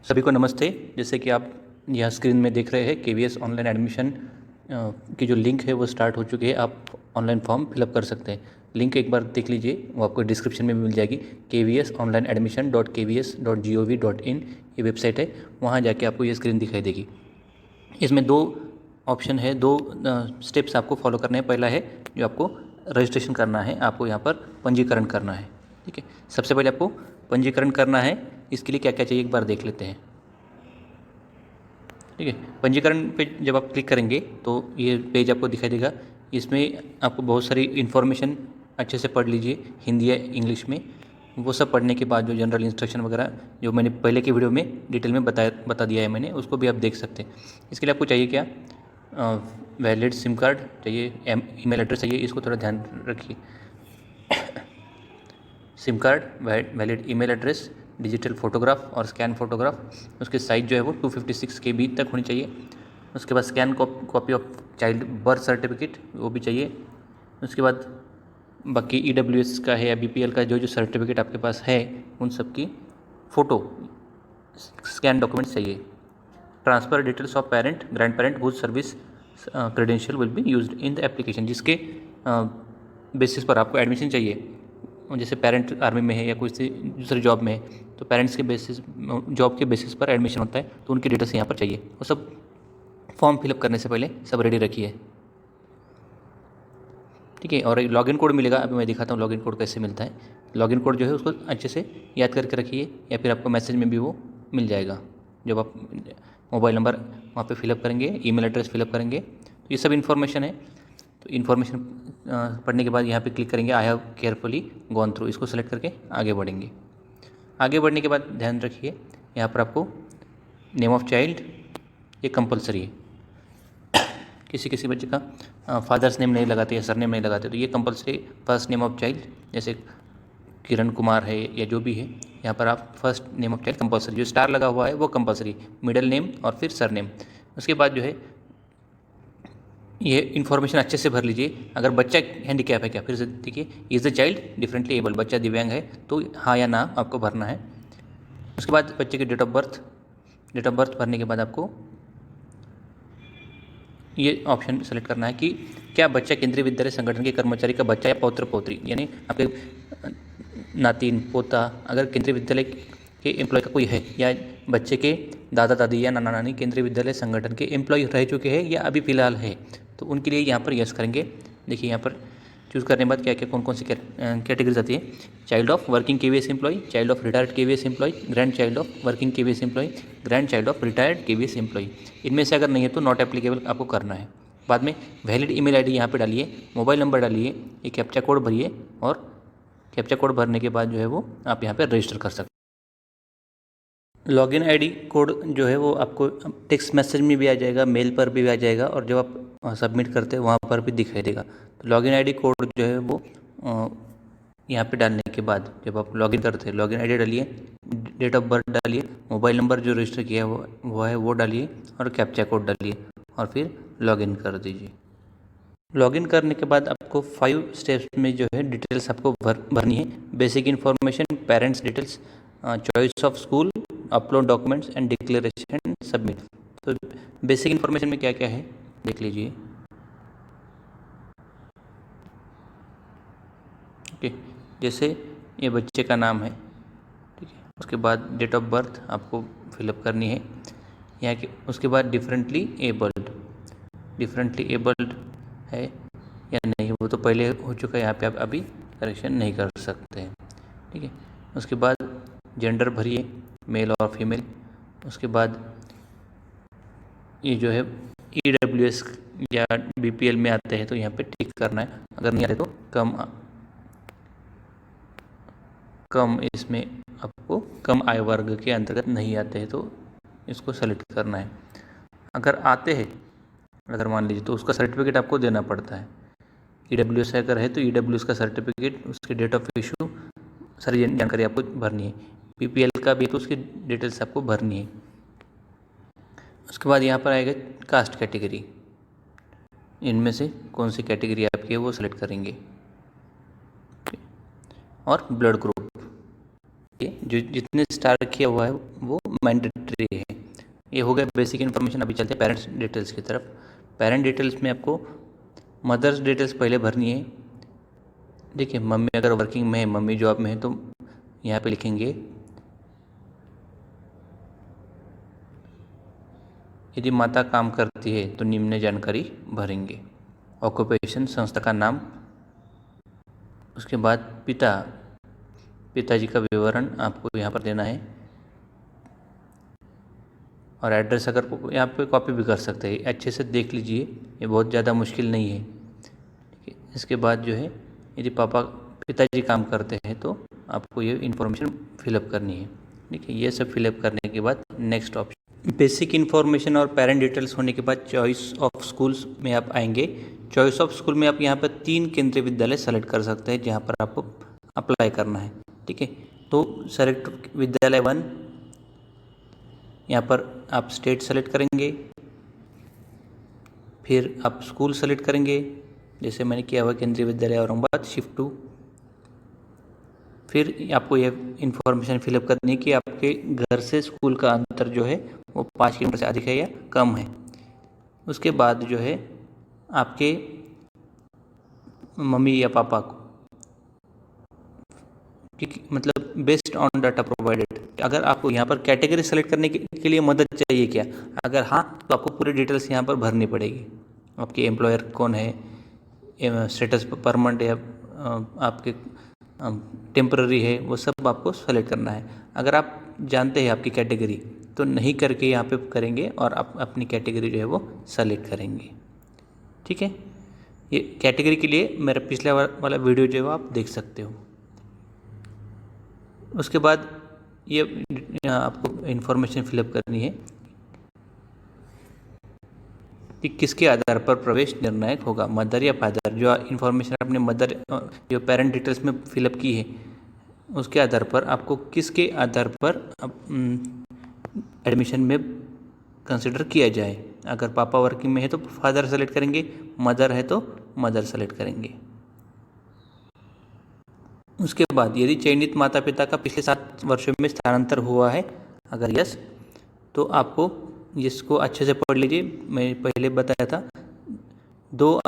सभी को नमस्ते। जैसे कि आप यहाँ स्क्रीन में देख रहे हैं KVS ऑनलाइन एडमिशन की जो लिंक है वो स्टार्ट हो चुकी है। आप ऑनलाइन फॉर्म फिलअप कर सकते हैं। लिंक एक बार देख लीजिए, वो आपको डिस्क्रिप्शन में मिल जाएगी। kvsonlineadmission.kvs.gov.in ये वेबसाइट है, वहाँ जाके आपको ये स्क्रीन दिखाई देगी। इसमें दो ऑप्शन है, दो स्टेप्स आपको फॉलो करने हैं। पहला है जो आपको रजिस्ट्रेशन करना है, आपको यहाँ पर पंजीकरण करना है। ठीक है, सबसे पहले आपको पंजीकरण करना है। इसके लिए क्या क्या चाहिए एक बार देख लेते हैं। ठीक है, पंजीकरण पे जब आप क्लिक करेंगे तो ये पेज आपको दिखाई देगा। इसमें आपको बहुत सारी इन्फॉर्मेशन अच्छे से पढ़ लीजिए, हिंदी या इंग्लिश में। वो सब पढ़ने के बाद जो जनरल इंस्ट्रक्शन वगैरह जो मैंने पहले के वीडियो में डिटेल में बता दिया है मैंने, उसको भी आप देख सकते हैं। इसके लिए आपको चाहिए क्या, वैलिड सिम कार्ड चाहिए, ईमेल एड्रेस चाहिए, इसको थोड़ा ध्यान रखिए। SIM card, valid email address, digital photograph और स्कैन फोटोग्राफ। उसकी साइज़ जो है वो 256 KB तक होनी चाहिए। उसके बाद scan copy of child birth certificate वो भी चाहिए। उसके बाद बाकी EWS का है या BPL का जो जो सर्टिफिकेट आपके पास है उन सब की फ़ोटो स्कैन डॉक्यूमेंट्स चाहिए। Transfer details of parent grand parent whose service credential will be used in the application. जिसके बेसिस पर आपको एडमिशन चाहिए, जैसे पेरेंट आर्मी में है या कोई दूसरे जॉब में है तो पेरेंट्स के बेसिस, जॉब के बेसिस पर एडमिशन होता है, तो उनकी डिटेल्स यहाँ पर चाहिए। वो सब फॉर्म फिलअप करने से पहले सब रेडी रखिए। ठीक है, और लॉगिन कोड मिलेगा, अभी मैं दिखाता हूँ लॉगिन कोड कैसे मिलता है। लॉगिन कोड जो है उसको अच्छे से याद करके रखिए, या फिर आपको मैसेज में भी वो मिल जाएगा जब आप मोबाइल नंबर वहाँ पे फिलअप करेंगे, ईमेल एड्रेस फिलअप करेंगे। तो ये सब इन्फॉर्मेशन है। तो इन्फॉर्मेशन पढ़ने के बाद यहाँ पे क्लिक करेंगे, I have carefully gone through, इसको सेलेक्ट करके आगे बढ़ेंगे। आगे बढ़ने के बाद ध्यान रखिए, यहाँ पर आपको नेम ऑफ चाइल्ड ये कंपलसरी है। किसी किसी बच्चे का फादर्स नेम नहीं लगाते या सर नेम नहीं लगाते, तो ये compulsory first name of child, जैसे किरण कुमार है या जो भी है, यहाँ पर आप first name of child compulsory, जो स्टार लगा हुआ है वो कंपलसरी, मिडिल नेम और फिर सर नेम। उसके बाद जो है ये इन्फॉर्मेशन अच्छे से भर लीजिए। अगर बच्चा हैंडीकैप है क्या, फिर से देखिए, is the child differently able, बच्चा दिव्यांग है तो हाँ या ना आपको भरना है। उसके बाद बच्चे की डेट ऑफ बर्थ भरने के बाद आपको ये ऑप्शन सेलेक्ट करना है कि क्या बच्चा केंद्रीय विद्यालय संगठन के कर्मचारी का बच्चा या पौत्र पौत्री, यानी आपके नातिन पोता अगर केंद्रीय विद्यालय के एम्प्लॉय का कोई है, या बच्चे के दादा दादी या नाना नानी केंद्रीय विद्यालय संगठन के एम्प्लॉय रह चुके हैं या अभी फ़िलहाल है, तो उनके लिए यहाँ पर यस करेंगे। देखिए यहाँ पर चूज़ करने के बाद क्या क्या कौन कौन सी कैटेगरीज आती है। Child of working KVS employ, child of retired KVS employ, grand child of working KVS employ, grand child of retired KVS employ. इनमें से अगर नहीं है तो नॉट एप्लीकेबल आपको करना है। बाद में वैलिड ईमेल आईडी यहाँ पे डालिए, मोबाइल नंबर डालिए, एक कैप्चा कोड भरिए, और कैप्चा कोड भरने के बाद जो है वो आप यहाँ पे रजिस्टर कर सकते हैं। लॉगिन आईडी कोड जो है वो आपको टेक्स्ट मैसेज में भी आ जाएगा, मेल पर भी आ जाएगा, और जब आप सबमिट करते हैं वहाँ पर भी दिखाई देगा। तो लॉगिन आईडी कोड जो है वो यहाँ पे डालने के बाद जब आप लॉगिन करते हैं, लॉगिन आईडी डालिए, डेट ऑफ बर्थ डालिए, मोबाइल नंबर जो रजिस्टर किया है वो डालिए, और कैप्चा कोड डालिए, और फिर लॉगिन कर दीजिए। लॉगिन करने के बाद आपको 5 स्टेप्स में जो है डिटेल्स आपको भरनी है। Basic information, parents details, choice of school, upload documents and declaration, submit. तो बेसिक इन्फॉर्मेशन में क्या क्या है देख लीजिए। ओके, जैसे ये बच्चे का नाम है, ठीक है। उसके बाद डेट ऑफ बर्थ आपको फिलअप करनी है यहाँ की। उसके बाद डिफरेंटली एबल्ड है या नहीं, वो तो पहले हो चुका है, यहाँ पे आप अभी करेक्शन नहीं कर सकते हैं। ठीक है, उसके बाद जेंडर भरिए, मेल और फीमेल। उसके बाद ये जो है EWS या BPL में आते हैं तो यहाँ पे टिक करना है, अगर नहीं आते तो कम इसमें आपको कम आय वर्ग के अंतर्गत नहीं आते हैं तो इसको सेलेक्ट करना है। अगर आते हैं, अगर मान लीजिए, तो उसका सर्टिफिकेट आपको देना पड़ता है। EWS अगर है तो EWS का सर्टिफिकेट, उसकी डेट ऑफ इशू, सारी जानकारी आपको भरनी है। BPL का भी तो उसकी डिटेल्स आपको भरनी है। उसके बाद यहाँ पर आएगा कास्ट कैटेगरी, इनमें से कौन सी कैटेगरी आपकी है वो सेलेक्ट करेंगे, और ब्लड ग्रुप। जो जितने स्टार किया हुआ है वो मैंडेटरी है। ये हो गया बेसिक इन्फॉर्मेशन। अभी चलते हैं पेरेंट्स डिटेल्स की तरफ। पेरेंट डिटेल्स में आपको मदर्स डिटेल्स पहले भरनी है। देखिए, मम्मी अगर वर्किंग में है, मम्मी जॉब में है, तो यहाँ पे लिखेंगे। यदि माता काम करती है तो निम्न जानकारी भरेंगे। ऑक्यूपेशन, संस्था का नाम, उसके बाद पिताजी का विवरण आपको यहाँ पर देना है, और एड्रेस अगर यहाँ पे कॉपी भी कर सकते हैं। अच्छे से देख लीजिए, ये बहुत ज़्यादा मुश्किल नहीं है। ठीक है। इसके बाद जो है, यदि पिताजी काम करते हैं तो आपको ये इन्फॉर्मेशन फिलअप करनी है। ठीक है। ये सब फिलअप करने के बाद नेक्स्ट ऑप्शन, बेसिक इन्फॉर्मेशन और पेरेंट डिटेल्स होने के बाद चॉइस ऑफ स्कूल्स में आप आएंगे। चॉइस ऑफ स्कूल में आप यहाँ पर 3 केंद्रीय विद्यालय सेलेक्ट कर सकते हैं जहाँ पर आपको अप्लाई करना है। ठीक है। तो सेलेक्ट विद्यालय 1, यहाँ पर आप स्टेट सेलेक्ट करेंगे, फिर आप स्कूल सेलेक्ट करेंगे, जैसे मैंने किया हुआ केंद्रीय विद्यालय औरंगाबाद शिफ्ट 2। फिर आपको ये इन्फॉर्मेशन फिलअप करनी है कि आपके घर से स्कूल का अंतर जो है वो 5 किलोमीटर से अधिक है या कम है। उसके बाद जो है, आपके मम्मी या पापा को मतलब बेस्ड ऑन डाटा प्रोवाइडेड, अगर आपको यहाँ पर कैटेगरी सेलेक्ट करने के लिए मदद चाहिए क्या, अगर हाँ तो आपको पूरी डिटेल्स यहाँ पर भरनी पड़ेगी। आपके एम्प्लॉयर कौन है, स्टेटस परमानेंट या आपके टेम्पररी है, वो सब आपको सेलेक्ट करना है। अगर आप जानते हैं आपकी कैटेगरी तो नहीं करके यहाँ पे करेंगे और आप अपनी कैटेगरी जो है वो सेलेक्ट करेंगे। ठीक है। ये कैटेगरी के लिए मेरा पिछला वाला वीडियो जो है आप देख सकते हो। उसके बाद ये आपको इन्फॉर्मेशन फिलअप करनी है कि किसके आधार पर प्रवेश निर्णायक होगा, मदर या फादर। जो इन्फॉर्मेशन आपने मदर जो पेरेंट डिटेल्स में फिलअप की है, उसके आधार पर आपको किसके आधार पर एडमिशन में कंसिडर किया जाए। अगर पापा वर्किंग में है तो फादर सेलेक्ट करेंगे, मदर है तो मदर सेलेक्ट करेंगे। उसके बाद यदि चयनित माता पिता का पिछले 7 वर्षों में स्थानांतर हुआ है, अगर यस, तो आपको इसको अच्छे से पढ़ लीजिए। मैं पहले बताया था, 2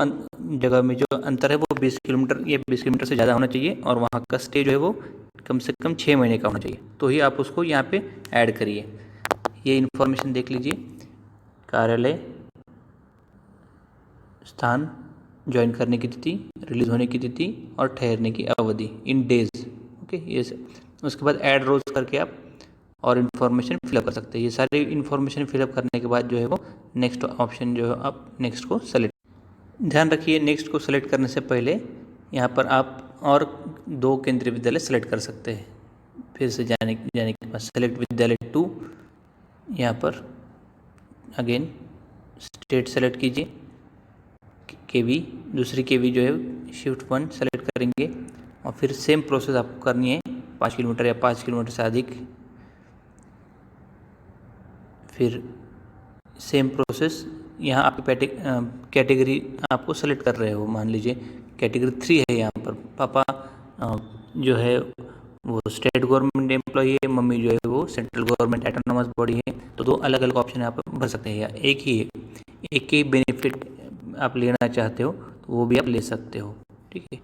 जगह में जो अंतर है वो 20 किलोमीटर या 20 किलोमीटर से ज़्यादा होना चाहिए, और वहाँ का स्टे जो है वो कम से कम 6 महीने का होना चाहिए, तो ही आप उसको यहाँ पे ऐड करिए। ये इन्फॉर्मेशन देख लीजिए। कार्यालय, स्थान, ज्वाइन करने की तिथि, रिलीज होने की तिथि और ठहरने की अवधि इन डेज। ओके, ये सब। उसके बाद ऐड रोज करके आप और इन्फॉर्मेशन फिलअप कर सकते हैं। ये सारी इन्फॉर्मेशन फिलअप करने के बाद जो है वो नेक्स्ट ऑप्शन जो है आप नेक्स्ट को सेलेक्ट। ध्यान रखिए, नेक्स्ट को सेलेक्ट करने से पहले यहाँ पर आप और 2 केंद्रीय विद्यालय सेलेक्ट कर सकते हैं। फिर से जाने के बाद सेलेक्ट विद्यालय 2, यहाँ पर अगेन स्टेट सेलेक्ट कीजिए, केवी, दूसरी केवी जो है शिफ्ट 1 सेलेक्ट करेंगे, और फिर सेम प्रोसेस आपको करनी है 5 किलोमीटर या 5 किलोमीटर से अधिक। फिर सेम प्रोसेस यहाँ आपकी कैटेगरी आपको सेलेक्ट कर रहे हो। मान लीजिए कैटेगरी 3 है, यहाँ पर पापा जो है वो स्टेट गवर्नमेंट एम्प्लॉई है, मम्मी जो है वो सेंट्रल गवर्नमेंट ऑटोनोमस बॉडी है, तो 2 अलग अलग ऑप्शन यहाँ पर भर सकते हैं, या एक ही है, एक ही बेनिफिट आप लेना चाहते हो तो वो भी आप ले सकते हो। ठीक है।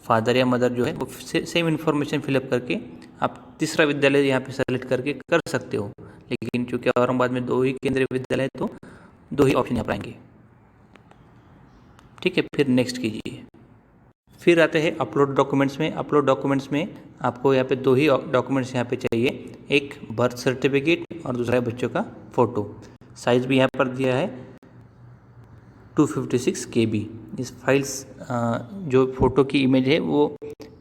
फादर या मदर जो है वो सेम इन्फॉर्मेशन फिलअप करके आप तीसरा विद्यालय यहाँ पे सेलेक्ट करके कर सकते हो, लेकिन चूँकि औरंगाबाद में 2 ही केंद्रीय विद्यालय तो 2 ही ऑप्शन यहाँ पर आएंगे। ठीक है। फिर नेक्स्ट कीजिए। फिर आते हैं अपलोड डॉक्यूमेंट्स में। अपलोड डॉक्यूमेंट्स में आपको यहाँ पे 2 ही डॉक्यूमेंट्स यहाँ पे चाहिए, एक बर्थ सर्टिफिकेट और दूसरा है बच्चों का फ़ोटो। साइज़ भी यहाँ पर दिया है 256 KB। इस फाइल्स जो फ़ोटो की इमेज है वो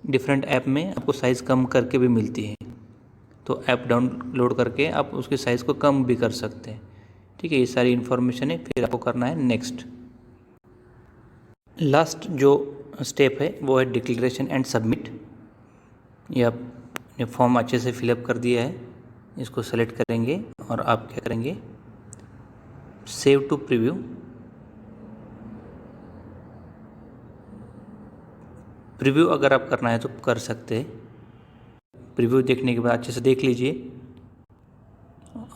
डिफरेंट ऐप में आपको साइज़ कम करके भी मिलती है, तो ऐप डाउनलोड करके आप उसके साइज़ को कम भी कर सकते हैं। ठीक है। ये सारी इन्फॉर्मेशन है। फिर आपको करना है नेक्स्ट। लास्ट जो स्टेप है वो है डिक्लेरेशन एंड सबमिट। ये आपने फॉर्म अच्छे से फिलअप कर दिया है, इसको सेलेक्ट करेंगे और आप क्या करेंगे, सेव टू प्रीव्यू। प्रीव्यू अगर आप करना है तो कर सकते हैं। प्रीव्यू देखने के बाद अच्छे से देख लीजिए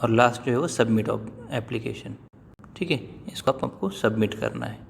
और लास्ट जो है वो सबमिट ऑफ एप्लीकेशन। ठीक है, इसको आपको सबमिट करना है।